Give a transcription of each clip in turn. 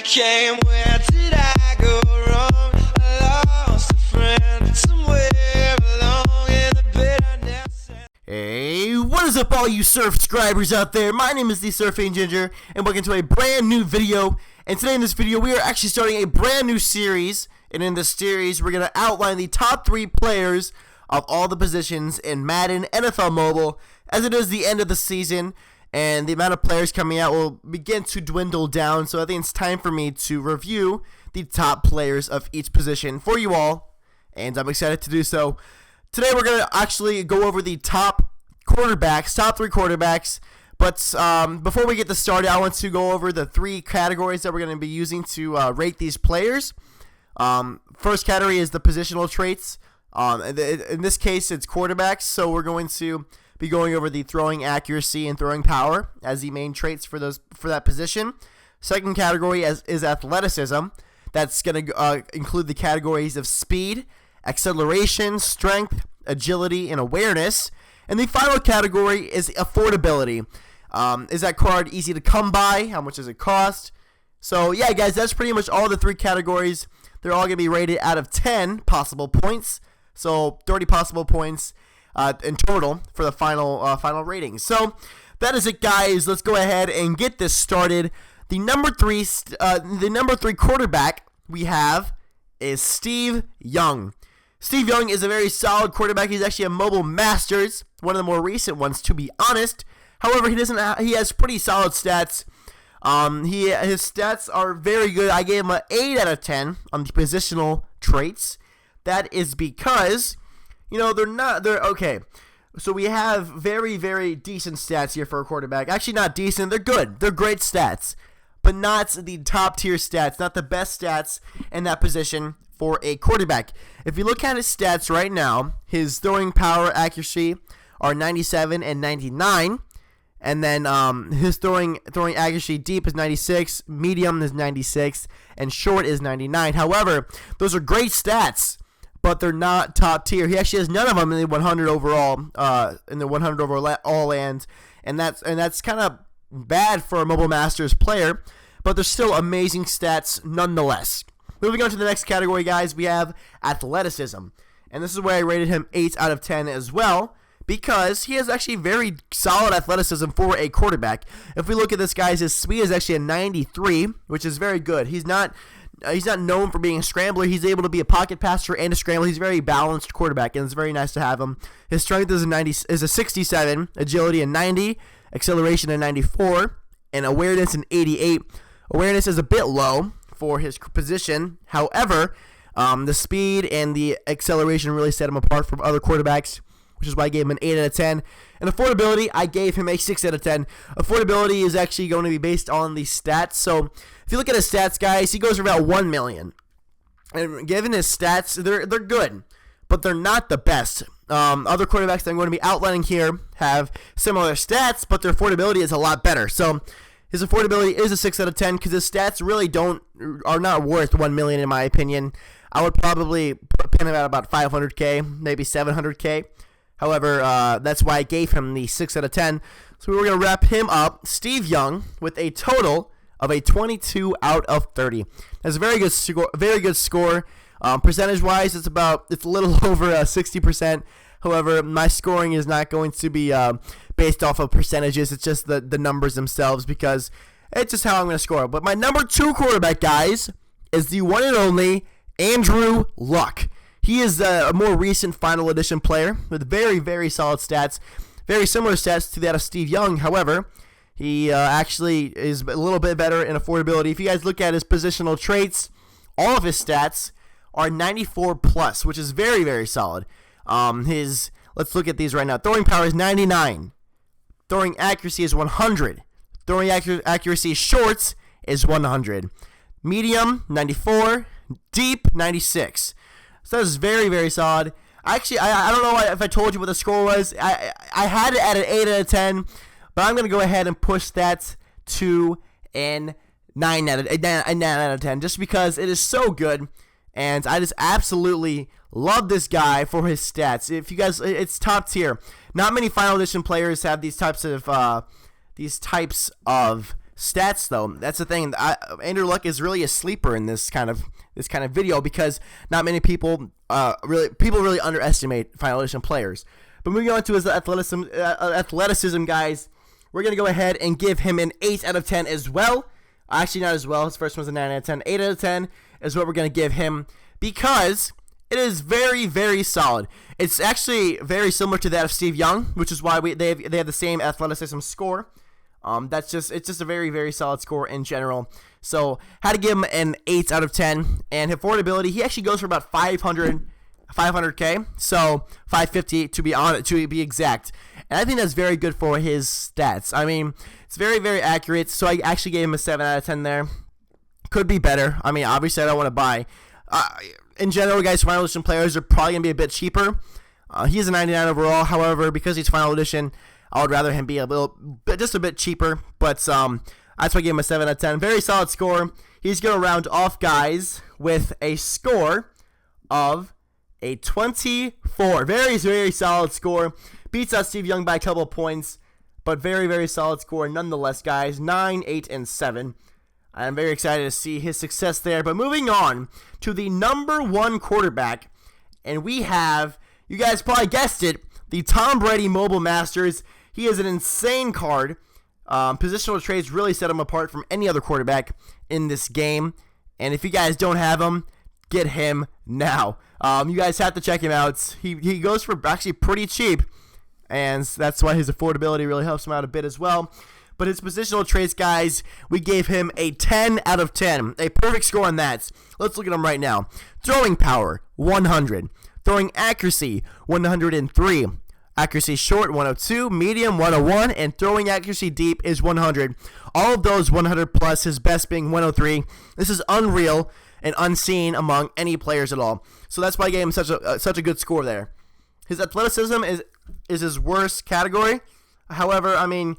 you came, where did I go wrong? I lost a friend somewhere along in the bitterness. Hey, what is up all you surf subscribers out there? My name is the Surfing Ginger, and welcome to a brand new video. And today in this video, we are actually starting a brand new series. And in this series, we're going to outline the top 3 players of all the positions in Madden NFL Mobile, as it is the end of the season. And the amount of players coming out will begin to dwindle down. So I think it's time for me to review the top players of each position for you all. And I'm excited to do so. Today we're going to actually go over the top quarterbacks, top 3 quarterbacks. But before we get this started, I want to go over the 3 categories that we're going to be using to rate these players. First category is the positional traits. In this case, it's quarterbacks. So we're going to be going over the throwing accuracy and throwing power as the main traits for that position. Second category is athleticism. That's going to include the categories of speed, acceleration, strength, agility, and awareness. And the final category is affordability. Is that card easy to come by? How much does it cost? So yeah, guys, that's pretty much all the 3 categories. They're all going to be rated out of 10 possible points. So 30 possible points in total for the final rating. So that is it, guys. Let's go ahead and get this started. The number 3 quarterback we have is Steve Young. Steve Young is a very solid quarterback. He's actually a Mobile Masters, one of the more recent ones, to be honest. However, he has pretty solid stats. His stats are very good. I gave him an 8 out of 10 on the positional traits. That is because, they're okay. So we have very, very decent stats here for a quarterback. Actually, not decent. They're good. They're great stats, but not the top tier stats, not the best stats in that position for a quarterback. If you look at his stats right now, his throwing power accuracy are 97 and 99. And then his throwing accuracy deep is 96, medium is 96, and short is 99. However, those are great stats, but they're not top tier. He actually has none of them in the 100 overall, all lands, and that's kind of bad for a Mobile Masters player, but they're still amazing stats nonetheless. Moving on to the next category, guys, we have athleticism, and this is where I rated him 8 out of 10 as well, because he has actually very solid athleticism for a quarterback. If we look at this, guys, his speed is actually a 93, which is very good. He's not known for being a scrambler. He's able to be a pocket passer and a scrambler. He's a very balanced quarterback, and it's very nice to have him. His strength is a 67, agility a 90, acceleration a 94, and awareness an 88. Awareness is a bit low for his position. However, the speed and the acceleration really set him apart from other quarterbacks, which is why I gave him an 8 out of 10. And affordability, I gave him a 6 out of 10. Affordability is actually going to be based on the stats. So if you look at his stats, guys, he goes for about $1 million. And given his stats, they're good, but they're not the best. Other quarterbacks that I'm going to be outlining here have similar stats, but their affordability is a lot better. So his affordability is a 6 out of 10 because his stats really are not worth $1 million in my opinion. I would probably pin him at about $500K, maybe $700K. However, that's why I gave him the 6 out of 10. So we're going to wrap him up, Steve Young, with a total of a 22 out of 30. That's a very good score. Percentage-wise, it's a little over 60%. However, my scoring is not going to be based off of percentages. It's just the numbers themselves because it's just how I'm going to score. But my number 2 quarterback, guys, is the one and only Andrew Luck. He is a more recent Final Edition player with very, very solid stats, very similar stats to that of Steve Young. However, he actually is a little bit better in affordability. If you guys look at his positional traits, all of his stats are 94 plus, which is very, very solid. Let's look at these right now. Throwing power is 99. Throwing accuracy is 100. Throwing accuracy shorts is 100. Medium, 94. Deep, 96. So that is very, very solid. Actually, I don't know if I told you what the score was. I had it at an 8 out of 10, but I'm going to go ahead and push that to an 9 out of 10 just because it is so good, and I just absolutely love this guy for his stats. If you guys, it's top tier. Not many Final Edition players have these types of stats though. That's the thing. Andrew Luck is really a sleeper in this kind of video because not many people really underestimate Final Edition players. But moving on to his athleticism, guys, we're gonna go ahead and give him an 8 out of 10 as well. Actually, not as well. His first one's a 9 out of 10. 8 out of 10 is what we're gonna give him because it is very, very solid. It's actually very similar to that of Steve Young, which is why they have the same athleticism score. It's just a very, very solid score in general. So had to give him an 8 out of 10. And affordability, he actually goes for about 500K, so 550 to be exact. And I think that's very good for his stats. I mean, it's very, very accurate. So I actually gave him a 7 out of 10 there. Could be better. I mean, obviously I don't want to buy. In general, guys, Final Edition players are probably going to be a bit cheaper. He's a 99 overall. However, because he's Final Edition, I would rather him be just a bit cheaper. But that's why I gave him a 7 out of 10. Very solid score. He's going to round off, guys, with a score of a 24. Very, very solid score. Beats out Steve Young by a couple of points, but very, very solid score nonetheless, guys. 9, 8, and 7. I'm very excited to see his success there. But moving on to the number 1 quarterback, and we have, you guys probably guessed it, the Tom Brady Mobile Masters. He is an insane card. Positional traits really set him apart from any other quarterback in this game. And if you guys don't have him, get him now. You guys have to check him out. He goes for actually pretty cheap, and that's why his affordability really helps him out a bit as well. But his positional traits, guys, we gave him a 10 out of 10. A perfect score on that. Let's look at him right now. Throwing power, 100. Throwing accuracy, 103. Accuracy short, 102. Medium, 101. And throwing accuracy deep is 100. All of those 100 plus, his best being 103. This is unreal and unseen among any players at all. So that's why I gave him such a good score there. His athleticism is his worst category. However, I mean,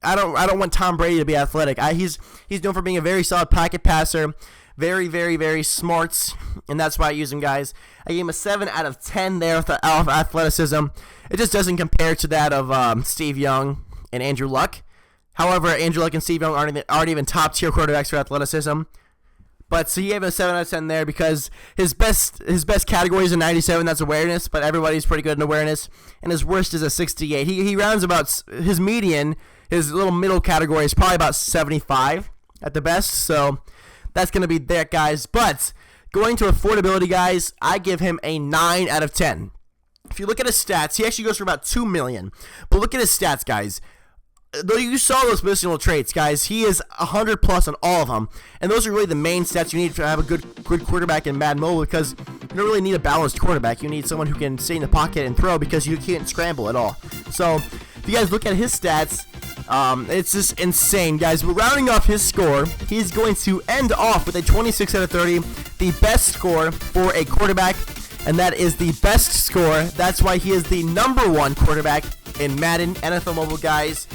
I don't want Tom Brady to be athletic. He's known for being a very solid pocket passer, very, very, very smart, and that's why I use him, guys. I gave him a 7 out of 10 there with the athleticism. It just doesn't compare to that of Steve Young and Andrew Luck. However, Andrew Luck and Steve Young aren't even top tier quarterbacks for athleticism. But so he gave him a 7 out of 10 there because his best category is a 97. That's awareness, but everybody's pretty good in awareness. And his worst is a 68. He rounds about his median. His little middle category is probably about 75 at the best. So that's going to be that, guys. But going to affordability, guys, I give him a 9 out of 10. If you look at his stats, he actually goes for about $2 million. But look at his stats, guys. Though you saw those positional traits, guys, he is 100 plus on all of them. And those are really the main stats you need to have a good quarterback in Madden Mobile, because you don't really need a balanced quarterback. You need someone who can stay in the pocket and throw, because you can't scramble at all. So if you guys look at his stats, it's just insane, guys. But rounding off his score, he's going to end off with a 26 out of 30, the best score for a quarterback, and that is the best score. That's why he is the number 1 quarterback in Madden NFL Mobile, guys.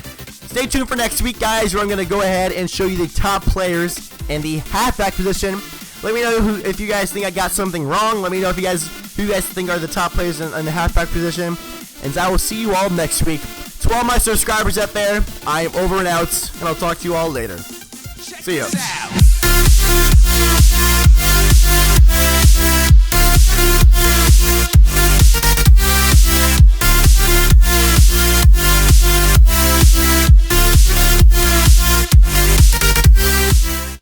Stay tuned for next week, guys, where I'm going to go ahead and show you the top players in the halfback position. Let me know if you guys think I got something wrong. Let me know who you guys think are the top players in the halfback position. And I will see you all next week. To all my subscribers out there, I am over and out, and I'll talk to you all later. See ya.